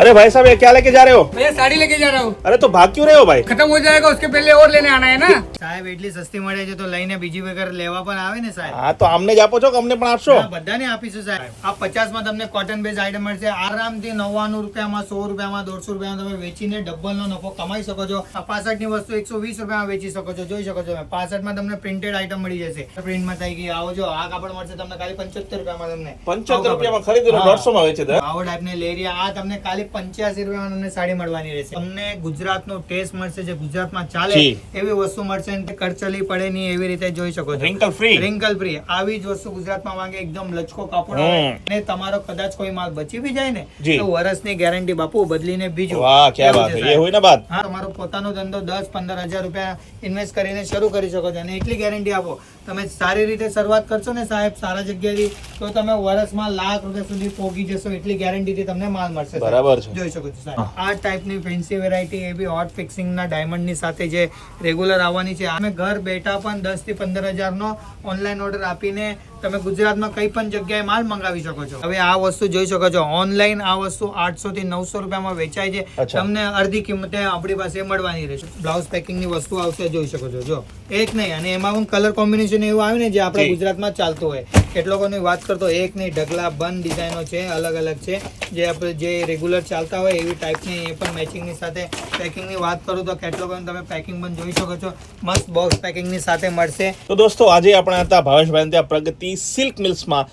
अरे भाई साहब ये क्या लेके जा रहे हो? भैया साड़ी लेके जा रहा हूँ। अरे तो भाग क्यों रहे हो भाई? खत्म हो जाएगा उसके पहले और लेने आना है ना। સાહેબ એટલી સસ્તી મળે છે તો લઈને બીજી વગર લેવા પણ આવે ને સાહેબ. હા તો અમને જ આપો છો કે અમને પણ આપશો? હા, બધાને આપીશું સાહેબ. આ 50 માં તમને કોટન બેઝ આઈટમ મળશે આરામથી 99 રૂપિયામાં 100 રૂપિયામાં 150 રૂપિયામાં તમે વેચીને ડબલનો નફો કમાઈ શકો છો. આ 65 ની વસ્તુ 120 રૂપિયામાં વેચી શકો છો. જોઈ શકો છો 65 માં તમને પ્રિન્ટેડ આઈટમ મળી જશે. પ્રિન્ટમાં થઈ ગઈ. આવો જો આ કાપડ મળશે તમને ખાલી 75 રૂપિયામાં તમને 75 રૂપિયામાં ખરીદી લો, 150 માં વેચી દે. આવો ટાઈપની લેરિયા આ તમને ખાલી 85 રૂપિયામાં તમને સાડી મળવાની રહેશે. તમને ગુજરાતનો ટેસ્ટ મળશે જે ગુજરાતમાં ચાલે જી. એવી વસ્તુ મળશે અને કરચલી પડે નહીં એવી રીતે જોઈ શકો છો. Wrinkle free. રિંકલ ફ્રી આવી જ વસ્તુ ગુજરાતમાં માંગે એકદમ લચકો કાપડ આવે અને તમારો કદાચ કોઈ માલ બચી બી જાય ને જી. તો વર્ષની ગેરંટી બાપુ બદલીને બીજો. વાહ क्या એવું बात છે है, ये સાહેબ. हुई ना बात. હા તમારો પોતાનો ધંધો 10-15 હજાર રૂપિયા ઇન્વેસ્ટ કરીને શરૂ કરી શકો છો અને એટલી ગેરંટી આપો તમે સારી રીતે શરૂઆત કરશો ને સાહેબ સારા જગ્યાએથી તો તમે વર્ષમાં લાખ રૂપિયા સુધી પહોંચી જશો એટલી ગેરંટીથી તમને માલ મળશે સાહેબ. બરાબર છે. જોઈ શકો છો સાહેબ આ ટાઈપની ફેન્સી વેરાયટી એવી હોટ ફિક્સિંગના ડાયમંડની સાથે જે રેગ્યુલર આવવાની છે અમે ઘર બેઠા પણ 10 થી 15 હજારનો ઓનલાઈન ઓર્ડર આપીને તમે ગુજરાતમાં કઈ પણ જગ્યાએ માલ મંગાવી શકો છો. હવે આ વસ્તુ જોઈ શકો છો ઓનલાઈન આ વસ્તુ 800 થી 900 રૂપિયામાં વેચાય છે. અચ્છા. તમને અડધી કિંમતે આપણી પાસે મળવાની રહેશે. બ્લાઉઝ પેકિંગની વસ્તુ આવશે જોઈ શકો છો. જો એક નહીં અને એમાં પણ કલર કોમ્બિનેશન એવું આવે ને જે આપણા ગુજરાતમાં ચાલતું હોય. કેટલોકોની વાત કરતો એક નહીં ઢગલા બંધ ડિઝાઇનો છે અલગ અલગ છે જે આપણે જે રેગ્યુલર ચાલતા હોય એવી ટાઈપની એ પણ મેચિંગની સાથે પેકિંગની વાત કરું તો કેટલોકોની તમે પેકિંગ પણ જોઈ શકો છો મસ્ત બોક્સ પેકિંગની સાથે મળશે. તો દોસ્તો આજે આપણે હતા ભાવેશભાઈ ત્યાં પ્રગતિ સિલ્ક મિલ્સમાં